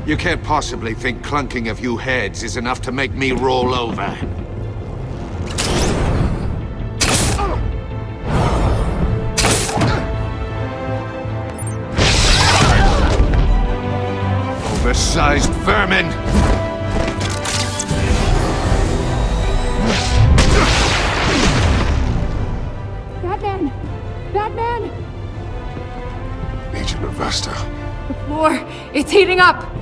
You can't possibly think clunking a few heads is enough to make me roll over. Oversized vermin! Batman! Batman! Agent Avesta. The floor, it's heating up!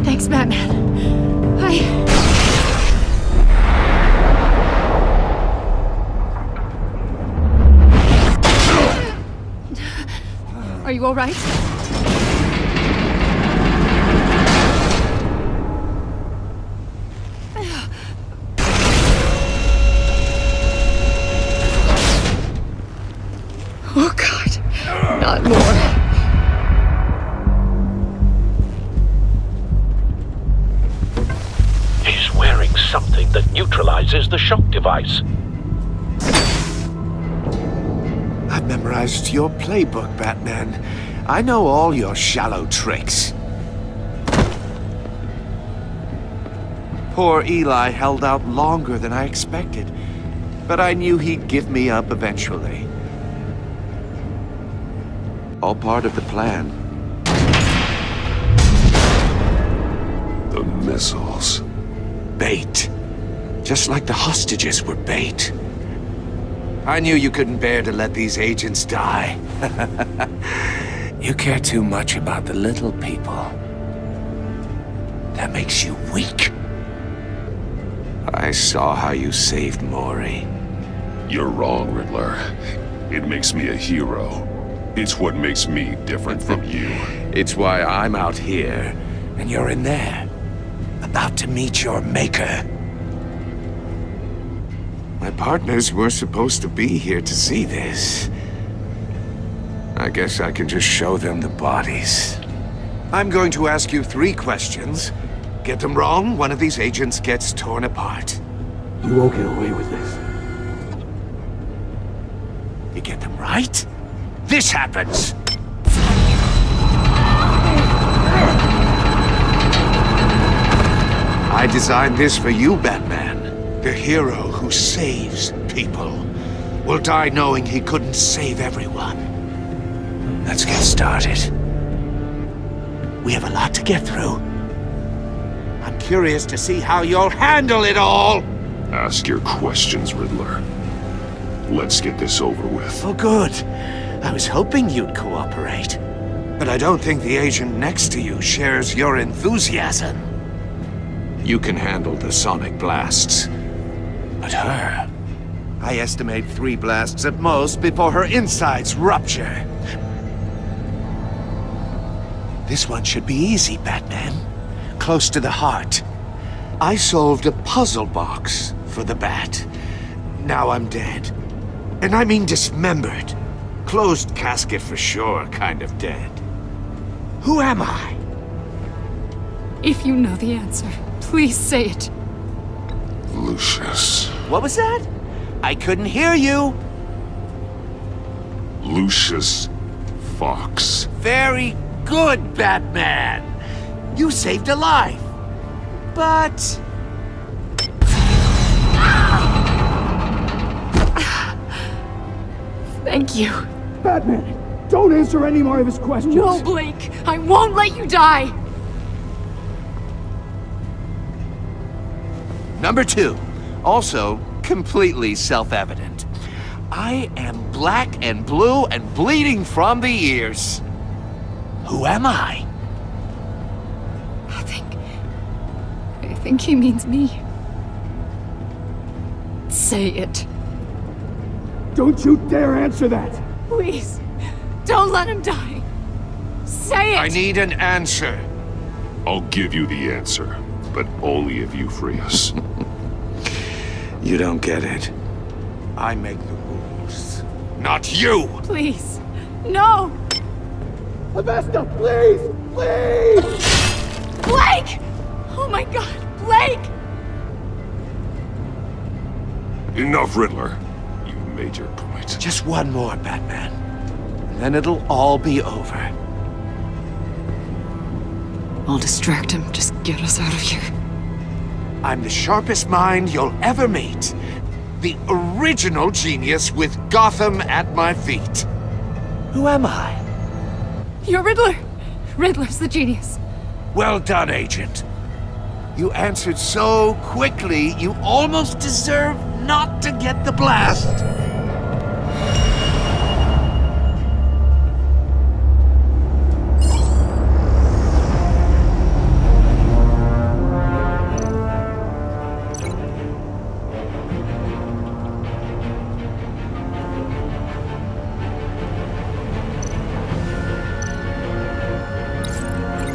Thanks, Batman. Are you all right? Oh, God. Not more. He's wearing something that neutralizes the shock device. I've memorized your playbook, Batman. I know all your shallow tricks. Poor Eli held out longer than I expected, but I knew he'd give me up eventually. All part of the plan. The missiles. Bait. Just like the hostages were bait. I knew you couldn't bear to let these agents die. You care too much about the little people. That makes you weak. I saw how you saved Maury. You're wrong, Riddler. It makes me a hero. It's what makes me different from you. It's why I'm out here, and you're in there. About to meet your maker. My partners were supposed to be here to see this. I guess I can just show them the bodies. I'm going to ask you 3 questions. Get them wrong, one of these agents gets torn apart. You won't get away with this. You get them right, this happens! I designed this for you, Batman. The hero who saves people will die knowing he couldn't save everyone. Let's get started. We have a lot to get through. I'm curious to see how you'll handle it all! Ask your questions, Riddler. Let's get this over with. Oh, good. I was hoping you'd cooperate. But I don't think the agent next to you shares your enthusiasm. You can handle the sonic blasts. But her... I estimate 3 blasts at most before her insides rupture. This one should be easy, Batman. Close to the heart. I solved a puzzle box for the Bat. Now I'm dead. And I mean dismembered. Closed casket for sure, kind of dead. Who am I? If you know the answer, please say it. Lucius. What was that? I couldn't hear you. Lucius Fox. Very good, Batman. You saved a life. But... Thank you. Batman, don't answer any more of his questions. No, Blake! I won't let you die! Number 2. Also, completely self-evident. I am black and blue and bleeding from the ears. Who am I? I think he means me. Say it. Don't you dare answer that! Please, don't let him die. Say it! I need an answer. I'll give you the answer, but only if you free us. You don't get it. I make the rules, not you! Please, No! Avesta, please! Please! Blake! Oh my god, Blake! Enough, Riddler. You've made your point. Just one more, Batman. And then it'll all be over. I'll distract him. Just get us out of here. I'm the sharpest mind you'll ever meet. The original genius with Gotham at my feet. Who am I? You're Riddler! Riddler's the genius. Well done, Agent. You answered so quickly, you almost deserve not to get the blast.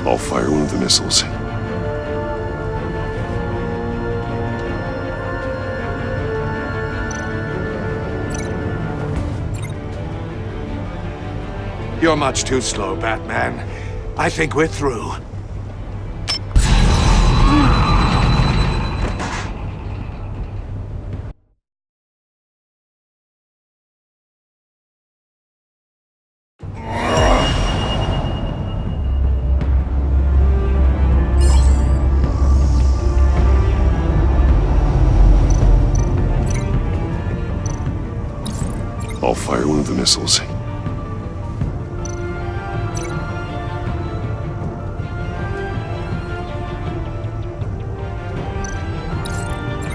I'll fire one of the missiles. You're much too slow, Batman. I think we're through. I'll fire one of the missiles.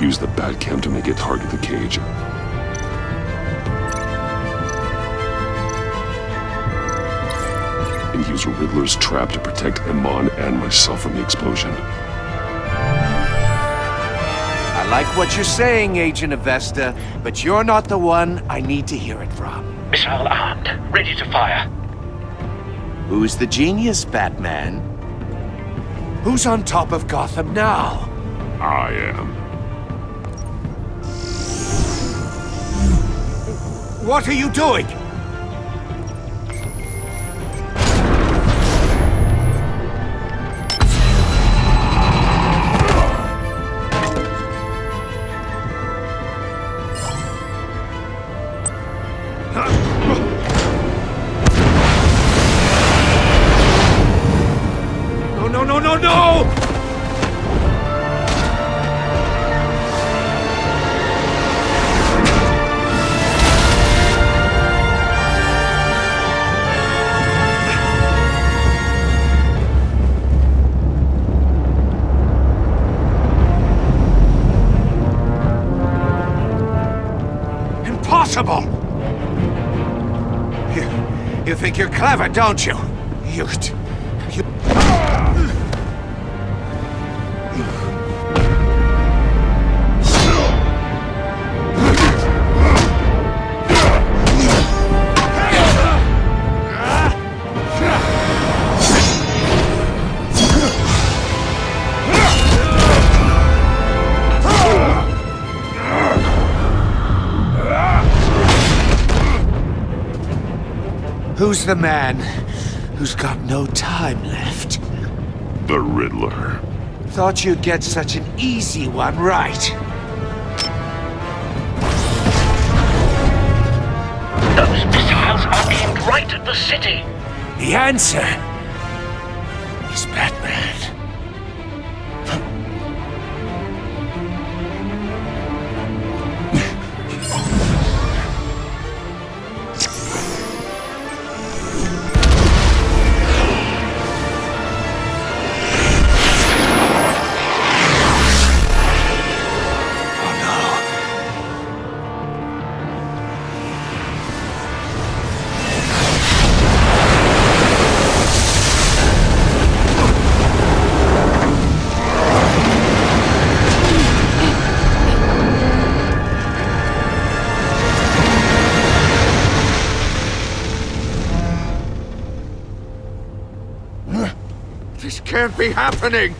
Use the Batcam to make it target the cage. And use Riddler's trap to protect Iman and myself from the explosion. I like what you're saying, Agent Avesta, but you're not the one I need to hear it from. Missile armed, ready to fire. Who's the genius, Batman? Who's on top of Gotham now? I am. What are you doing? No, no, no, no, no! Impossible! You think you're clever, don't you? You... Who's the man who's got no time left? The Riddler. Thought you'd get such an easy one right. Those missiles are aimed right at the city. The answer is Batman. This can't be happening!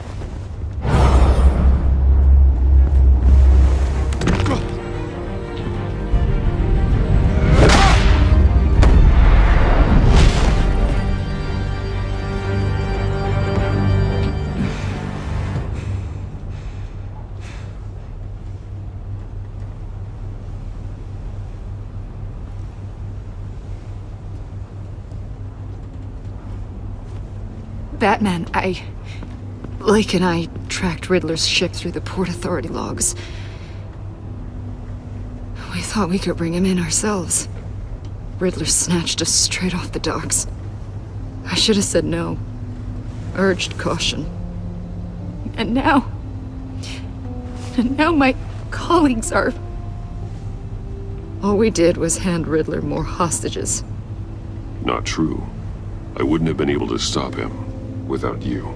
Batman, Lake and I tracked Riddler's ship through the Port Authority logs. We thought we could bring him in ourselves. Riddler snatched us straight off the docks. I should have said no. Urged caution. And now my colleagues are... All we did was hand Riddler more hostages. Not true. I wouldn't have been able to stop him without you.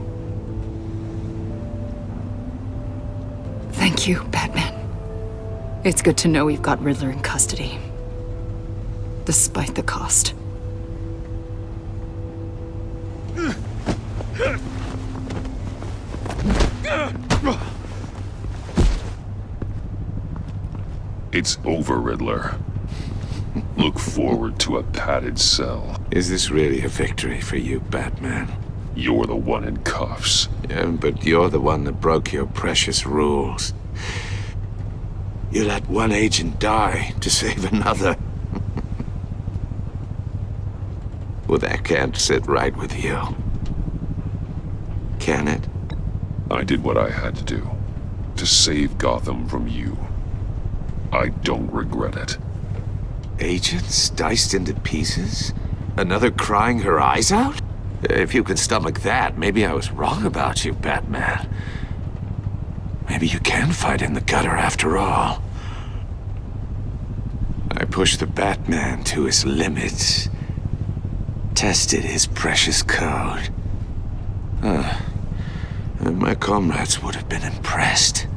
Thank you, Batman. It's good to know we've got Riddler in custody. Despite the cost. It's over, Riddler. Look forward to a padded cell. Is this really a victory for you, Batman? You're the one in cuffs. Yeah, but you're the one that broke your precious rules. You let one agent die to save another. Well, that can't sit right with you. Can it? I did what I had to do. To save Gotham from you. I don't regret it. Agents diced into pieces? Another crying her eyes out? If you could stomach that, maybe I was wrong about you, Batman. Maybe you can fight in the gutter after all. I pushed the Batman to his limits. Tested his precious code. And my comrades would have been impressed.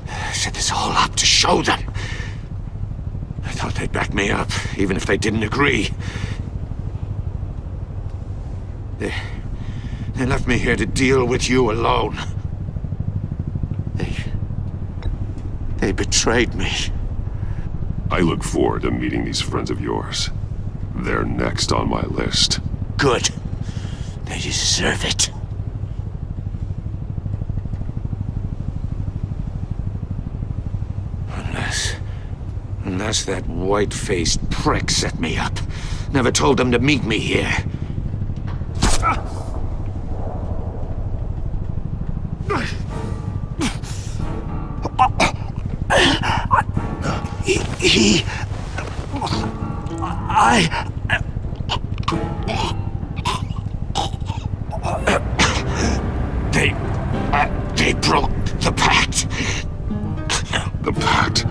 I set this all up to show them. I thought they'd back me up, even if they didn't agree. They left me here to deal with you alone. They betrayed me. I look forward to meeting these friends of yours. They're next on my list. Good. They deserve it. Unless that white-faced prick set me up. Never told them to meet me here. They broke the pact. The pact?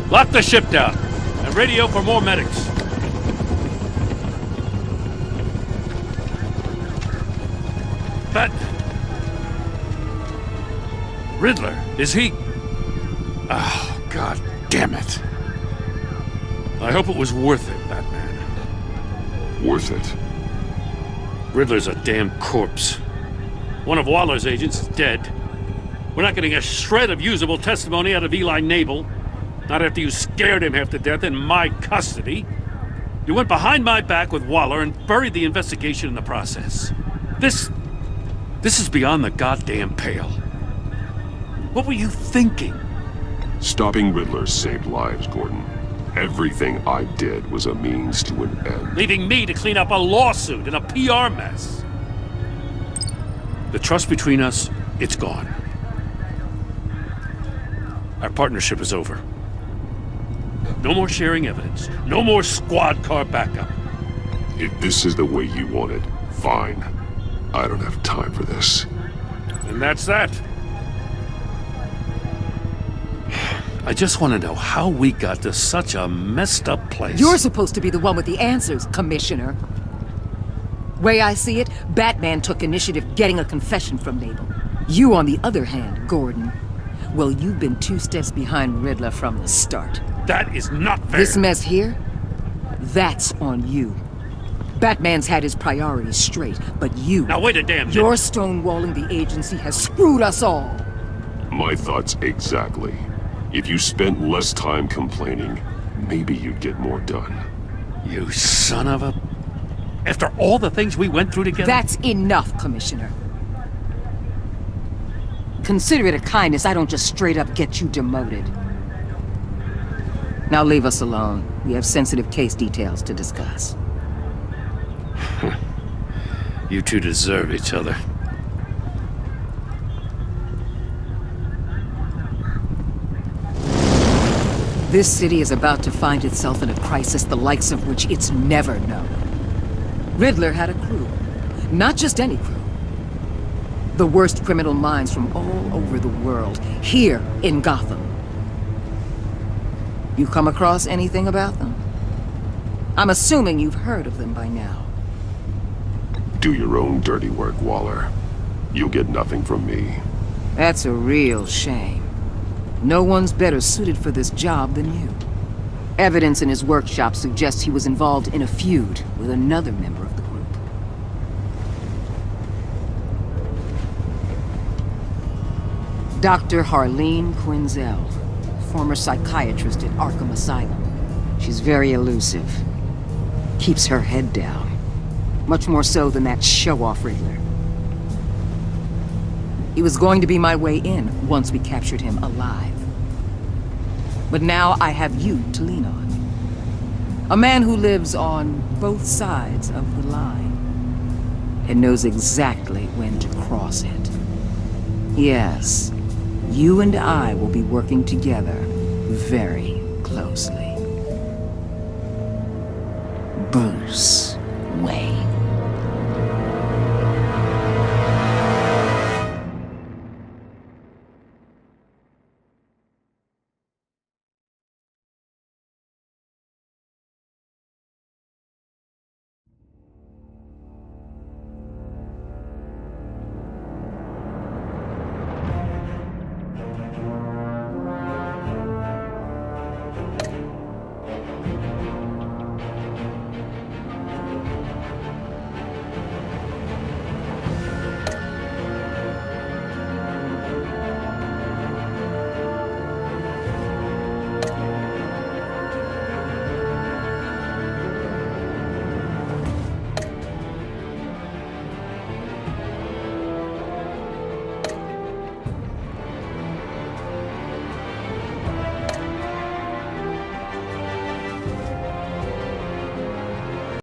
Lock the ship down, and radio for more medics. Riddler, is he... Oh, God damn it. I hope it was worth it, Batman. Worth it? Riddler's a damn corpse. One of Waller's agents is dead. We're not getting a shred of usable testimony out of Eli Nabel. Not after you scared him half to death in my custody. You went behind my back with Waller and buried the investigation in the process. This is beyond the goddamn pale. What were you thinking? Stopping Riddler saved lives, Gordon. Everything I did was a means to an end. Leaving me to clean up a lawsuit and a PR mess. The trust between us, it's gone. Our partnership is over. No more sharing evidence. No more squad car backup. If this is the way you want it, fine. I don't have time for this. And that's that. I just want to know how we got to such a messed up place. You're supposed to be the one with the answers, Commissioner. Way I see it, Batman took initiative getting a confession from Nabel. You, on the other hand, Gordon, well, you've been 2 steps behind Riddler from the start. That is not fair. This mess here, that's on you. Batman's had his priorities straight, but you... Now wait a damn minute. Your stonewalling the agency has screwed us all. My thoughts exactly. If you spent less time complaining, maybe you'd get more done. You son of a... After all the things we went through together? That's enough, Commissioner. Consider it a kindness I don't just straight up get you demoted. Now leave us alone. We have sensitive case details to discuss. You two deserve each other. This city is about to find itself in a crisis the likes of which it's never known. Riddler had a crew. Not just any crew. The worst criminal minds from all over the world, here in Gotham. You come across anything about them? I'm assuming you've heard of them by now. Do your own dirty work, Waller. You'll get nothing from me. That's a real shame. No one's better suited for this job than you. Evidence in his workshop suggests he was involved in a feud with another member of the group. Dr. Harleen Quinzel, former psychiatrist at Arkham Asylum. She's very elusive. Keeps her head down. Much more so than that show-off Riddler. He was going to be my way in once we captured him alive. But now I have you to lean on. A man who lives on both sides of the line and knows exactly when to cross it. Yes, you and I will be working together very closely. Bruce Wayne.